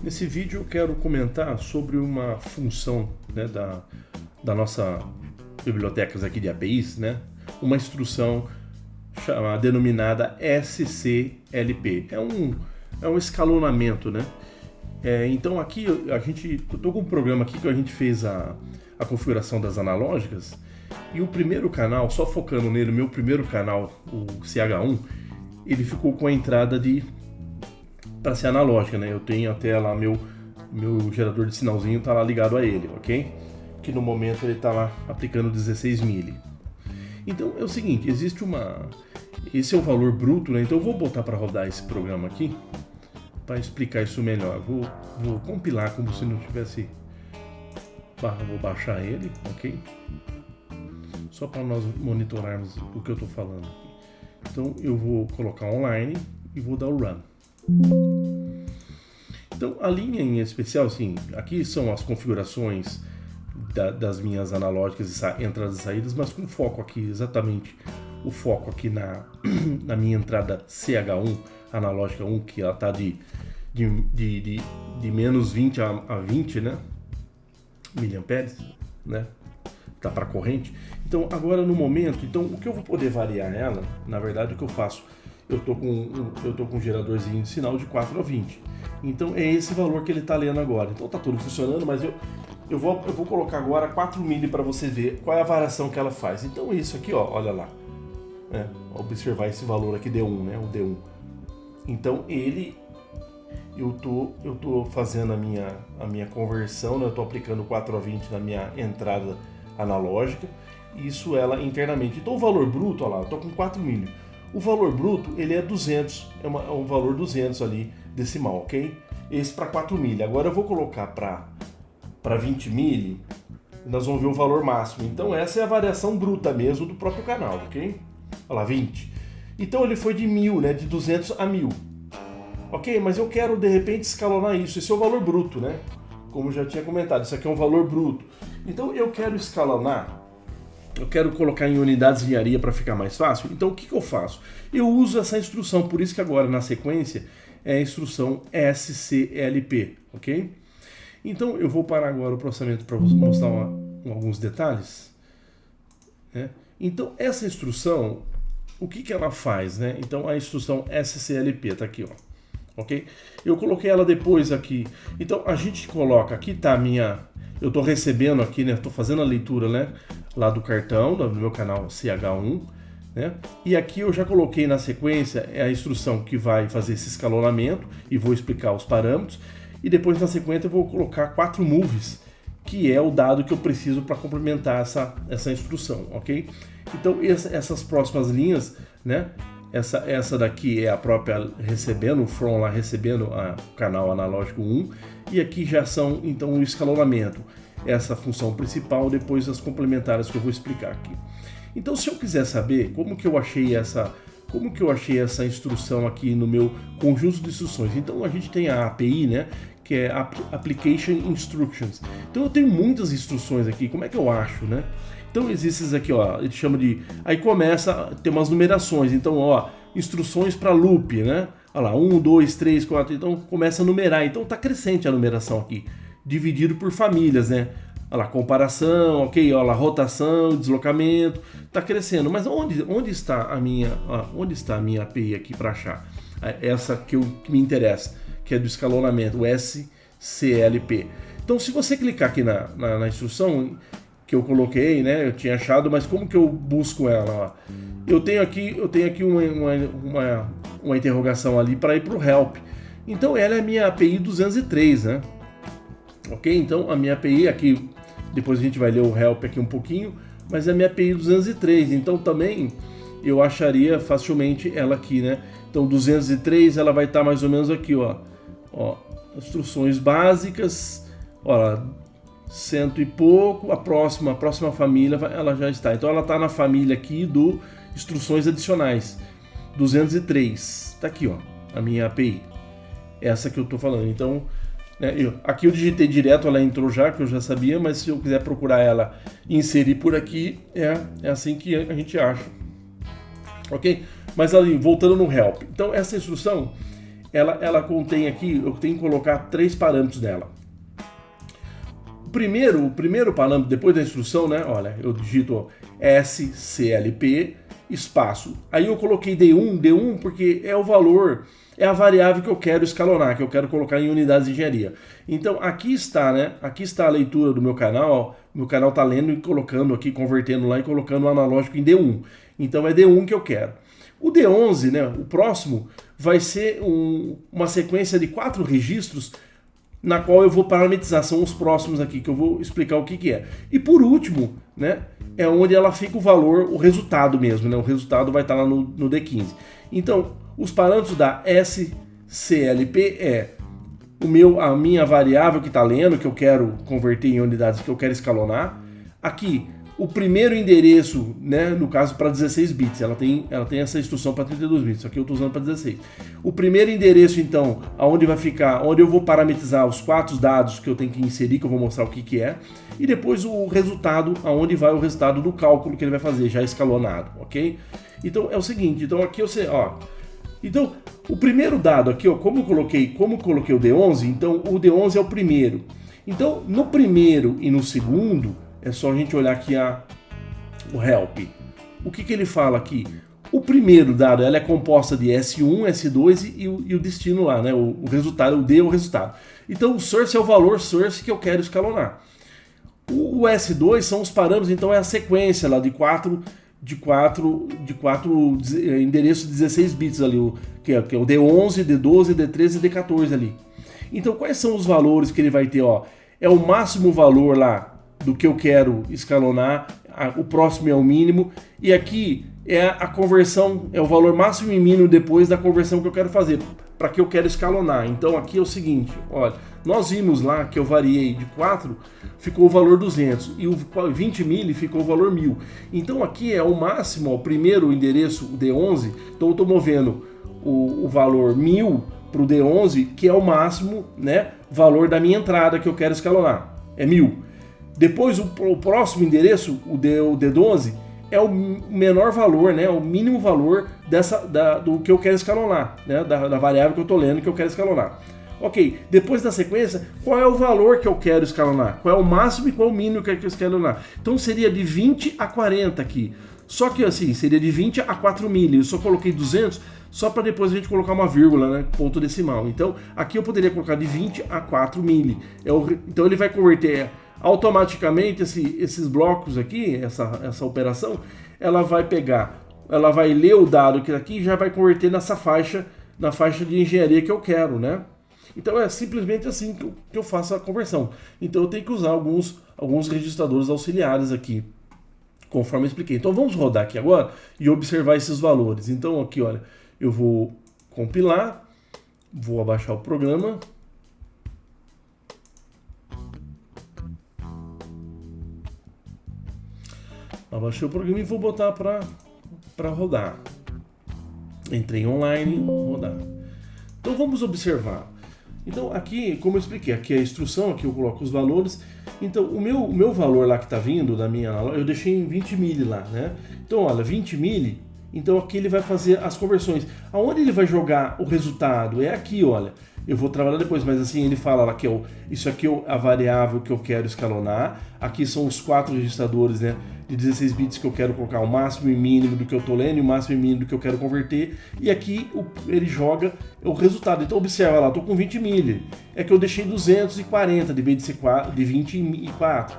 Nesse vídeo eu quero comentar sobre uma função, né, da nossa bibliotecas aqui de APIs, né, uma instrução denominada SCLP. É um escalonamento, né? Então aqui eu estou com um programa aqui que a gente fez a configuração das analógicas, e o primeiro canal, só focando nele, meu primeiro canal, o CH1, ele ficou com a entrada para ser analógica, né? Eu tenho até lá meu gerador de sinalzinho tá lá ligado a ele, ok? Que no momento ele tá lá aplicando 16 mili. Então é o seguinte, esse é o valor bruto, né? Então eu vou botar para rodar esse programa aqui para explicar isso melhor. Vou compilar como se não tivesse. Vou baixar ele, ok? Só para nós monitorarmos o que eu estou falando aqui. Então eu vou colocar online e vou dar o run. Então a linha em especial, assim, aqui são as configurações das minhas analógicas, entradas e saídas, mas com foco aqui, exatamente o foco aqui na minha entrada CH1, analógica 1, que ela está de menos 20 a 20, né? Miliamperes, né? Tá para corrente. Então agora no momento, então o que eu vou poder variar ela, na verdade o que eu faço, eu tô com um geradorzinho de sinal de 4 a 20. Então é esse valor que ele está lendo agora. Então tá tudo funcionando, mas eu vou colocar agora 4 mili para você ver qual é a variação que ela faz. Então isso aqui, ó, olha lá. Observar esse valor aqui D1, né? O D1. Então eu tô fazendo a minha conversão, né? Eu tô aplicando 4 a 20 na minha entrada analógica. Isso ela internamente. Então o valor bruto, olha lá, eu tô com 4 mili. O valor bruto, ele é 200, é um valor 200 ali, decimal, ok? Esse para 4 mili. Agora eu vou colocar para 20 mili, nós vamos ver o valor máximo. Então essa é a variação bruta mesmo do próprio canal, ok? Olha lá, 20. Então ele foi de 1000, né? De 200 a 1000. Ok? Mas eu quero de repente escalonar isso. Esse é o valor bruto, né? Como eu já tinha comentado, isso aqui é um valor bruto. Então eu quero escalonar. Eu quero colocar em unidades de engenharia para ficar mais fácil. Então o que eu faço? Eu uso essa instrução, por isso que agora na sequência é a instrução SCLP, ok? Então eu vou parar agora o processamento para mostrar alguns detalhes, né? Então essa instrução, o que ela faz, né? Então a instrução SCLP está aqui, ó, ok? Eu coloquei ela depois aqui. Então a gente coloca, aqui tá a minha, eu estou recebendo aqui, né? Estou fazendo a leitura, né? Lá do cartão, do meu canal CH1, né? E aqui eu já coloquei na sequência a instrução que vai fazer esse escalonamento e vou explicar os parâmetros. E depois na sequência eu vou colocar 4 moves, que é o dado que eu preciso para complementar essa instrução, ok? Então essas próximas linhas, né? Essa daqui é a própria recebendo, o from lá recebendo o canal analógico 1, e aqui já são então o escalonamento, essa função principal, depois as complementares que eu vou explicar aqui. Então se eu quiser saber como que eu achei essa instrução aqui no meu conjunto de instruções, então a gente tem a API, né, que é Application Instructions. Então eu tenho muitas instruções aqui, como é que eu acho, né? Então existem esses aqui, ó, ele chama de, aí começa a ter umas numerações, então ó, instruções para loop, né? Olha lá, 1, 2, 3, 4, então começa a numerar, então tá crescente a numeração aqui, dividido por famílias, né? Olha lá, comparação, ok, olha lá, rotação, deslocamento, tá crescendo. Mas onde está a minha API aqui para achar? Essa que me interessa, que é do escalonamento, o SCLP. Então se você clicar aqui na instrução que eu coloquei, né, eu tinha achado, mas como que eu busco ela? Ó? Eu tenho aqui uma interrogação ali para ir para o help. Então ela é a minha API 203, né? Ok? Então a minha API aqui, depois a gente vai ler o help aqui um pouquinho, mas é a minha API 203, então também eu acharia facilmente ela aqui, né? Então 203 ela vai estar mais ou menos aqui, ó, instruções básicas, ó, 100 e pouco, a próxima família ela já está. Então ela está na família aqui do instruções adicionais, 203, tá aqui, ó, a minha API, essa que eu estou falando. Então aqui eu digitei direto, ela entrou já, que eu já sabia, mas se eu quiser procurar ela e inserir por aqui, é assim que a gente acha, ok? Mas ali, voltando no help, então essa instrução ela contém aqui, eu tenho que colocar 3 parâmetros nela. O primeiro parâmetro, depois da instrução, né? Olha, eu digito SCLP, espaço. Aí eu coloquei D1 porque é o valor, é a variável que eu quero escalonar, que eu quero colocar em unidades de engenharia. Então aqui está, né? Aqui está a leitura do meu canal, ó. Meu canal está lendo e colocando aqui, convertendo lá e colocando o analógico em D1. Então é D1 que eu quero. O D11, né? O próximo vai ser uma sequência de 4 registros na qual eu vou parametrizar, são os próximos aqui que eu vou explicar o que é. E por último, né, é onde ela fica o valor, o resultado mesmo, né? O resultado vai estar lá no D15. Então, os parâmetros da SCLP é a minha variável que está lendo, que eu quero converter em unidades, que eu quero escalonar. Aqui, o primeiro endereço, né, no caso para 16 bits, ela tem essa instrução para 32 bits, aqui eu estou usando para 16. O primeiro endereço, então, aonde vai ficar, onde eu vou parametrizar os 4 dados que eu tenho que inserir, que eu vou mostrar o que é, e depois o resultado, aonde vai o resultado do cálculo que ele vai fazer, já escalonado, ok? Então é o seguinte, então aqui você, ó, então o primeiro dado aqui, ó, como eu coloquei o D11, então o D11 é o primeiro. Então no primeiro e no segundo, é só a gente olhar aqui o help. O que ele fala aqui? O primeiro dado, ela é composta de S1, S2 e o destino lá, né? O resultado, o D é o resultado. Então o source é o valor source que eu quero escalonar. O S2 são os parâmetros, então é a sequência lá de 4 endereços de 16 bits ali, que é o D11, D12, D13 e D14 ali. Então quais são os valores que ele vai ter? Ó? É o máximo valor lá do que eu quero escalonar, o próximo é o mínimo, e aqui é a conversão, é o valor máximo e mínimo depois da conversão que eu quero fazer, para que eu quero escalonar. Então aqui é o seguinte, olha, nós vimos lá que eu variei de 4, ficou o valor 200, e o 20 mil ficou o valor 1000. Então aqui é o máximo, ó, o primeiro endereço, o D11, então eu estou movendo o valor 1000 para o D11, que é o máximo, né, valor da minha entrada que eu quero escalonar, é 1000. Depois o próximo endereço, o D12, é o menor valor, né? O mínimo valor do que eu quero escalonar, né? Da variável que eu estou lendo que eu quero escalonar. Ok, depois da sequência, qual é o valor que eu quero escalonar? Qual é o máximo e qual é o mínimo que eu quero escalonar? Então seria de 20 a 40 aqui. Só que assim, seria de 20 a 4 mil. Eu só coloquei 200 só para depois a gente colocar uma vírgula, né? Ponto decimal. Então aqui eu poderia colocar de 20 a 4 mil. Então ele vai converter automaticamente esses blocos aqui, essa operação, ela vai pegar, ela vai ler o dado que aqui e já vai converter nessa faixa, na faixa de engenharia que eu quero, né? Então é simplesmente assim que eu faço a conversão. Então eu tenho que usar alguns registradores auxiliares aqui, conforme eu expliquei. Então vamos rodar aqui agora e observar esses valores. Então aqui, olha, eu vou compilar, vou abaixar o programa. Abaixei o programa e vou botar para rodar. Entrei online, rodar. Então vamos observar. Então aqui, como eu expliquei, aqui é a instrução, aqui eu coloco os valores. Então o meu valor lá que está vindo da minha, eu deixei em 20 mil lá, né? Então olha, 20 mil, então aqui ele vai fazer as conversões. Aonde ele vai jogar o resultado? É aqui, olha. Eu vou trabalhar depois, mas assim ele fala lá que isso aqui é a variável que eu quero escalonar. Aqui são os 4 registradores, né, de 16 bits que eu quero colocar o máximo e mínimo do que eu estou lendo e o máximo e mínimo do que eu quero converter. E aqui ele joga o resultado. Então observa lá, estou com 20 mil. É que eu deixei 240 de vez de ser 24.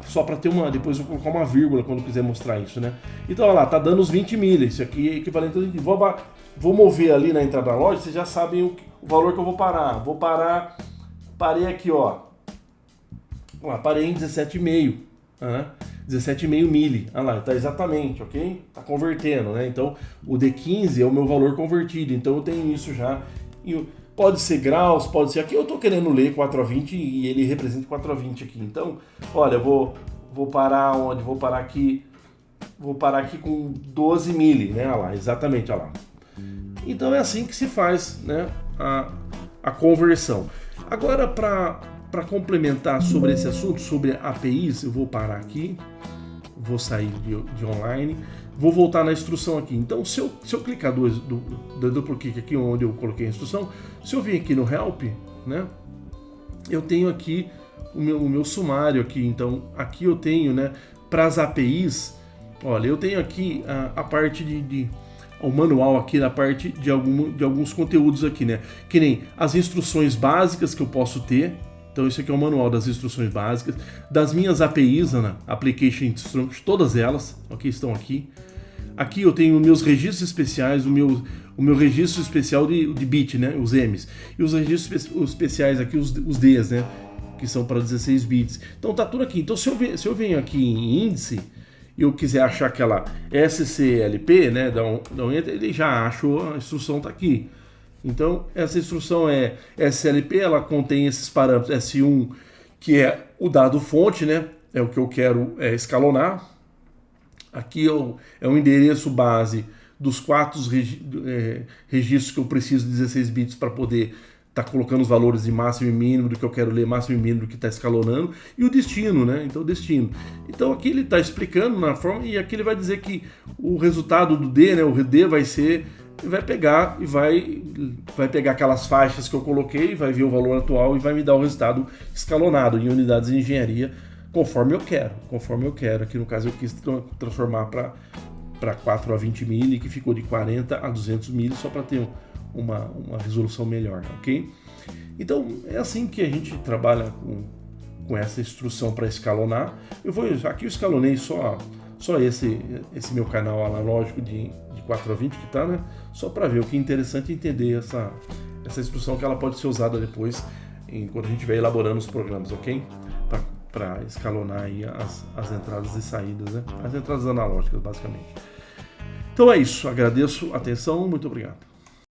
Só para ter uma, depois eu vou colocar uma vírgula quando quiser mostrar isso, né? Então olha lá, tá dando os 20 mil. Isso aqui é equivalente a 20. Vou mover ali na entrada da loja, vocês já sabem o valor que eu vou parar. Parei aqui, ó. Parei em 17,5. 17,5 mil. Olha lá, tá exatamente, ok? Tá convertendo, né? Então, o D15 é o meu valor convertido. Então, eu tenho isso já. E pode ser graus, pode ser... Aqui eu tô querendo ler 4 a 20 e ele representa 4 a 20 aqui. Então, olha, eu vou parar onde? Vou parar aqui com 12 mil, né? Olha lá, exatamente, olha lá. Então é assim que se faz, né, a conversão. Agora, para complementar sobre esse assunto, sobre APIs, eu vou parar aqui, vou sair de online, Vou voltar na instrução aqui. Então, se eu clicar duplo clique aqui onde eu coloquei a instrução, se eu vir aqui no Help, né, eu tenho aqui o meu sumário aqui. Então, aqui eu tenho, né, para as APIs, olha, eu tenho aqui a parte o manual aqui na parte de alguns conteúdos aqui, né, que nem as instruções básicas que eu posso ter. Então, isso aqui é o manual das instruções básicas, das minhas APIs, né, Application Instructions, todas elas, ok, estão aqui. Aqui eu tenho meus registros especiais, o meu registro especial de bit, né, os M's. E os registros especiais aqui, os D's, né, que são para 16 bits. Então tá tudo aqui. Então se eu venho aqui em índice e eu quiser achar aquela SCLP, né, dá um enter, ele já achou, a instrução tá aqui. Então essa instrução é SCLP, ela contém esses parâmetros S1, que é o dado fonte, né, é o que eu quero escalonar. Aqui é o endereço base dos 4 registros que eu preciso de 16 bits para poder estar colocando os valores de máximo e mínimo do que eu quero ler, máximo e mínimo do que está escalonando, e o destino, né? Então, o destino. Então, aqui ele está explicando na forma, e aqui ele vai dizer que o resultado do D, né? O D vai pegar e vai pegar aquelas faixas que eu coloquei, vai ver o valor atual e vai me dar o resultado escalonado em unidades de engenharia, conforme eu quero. Aqui no caso eu quis transformar para 4 a 20 milli, que ficou de 40 a 200 milli, só para ter uma resolução melhor, ok? Então é assim que a gente trabalha com essa instrução para escalonar. Aqui eu escalonei só esse meu canal analógico de 4 a 20 que tá, né? Só para ver o que é interessante entender essa instrução, que ela pode ser usada depois quando a gente vai elaborando os programas, ok? Para escalonar aí as entradas e saídas, né? As entradas analógicas, basicamente. Então é isso, agradeço a atenção, muito obrigado.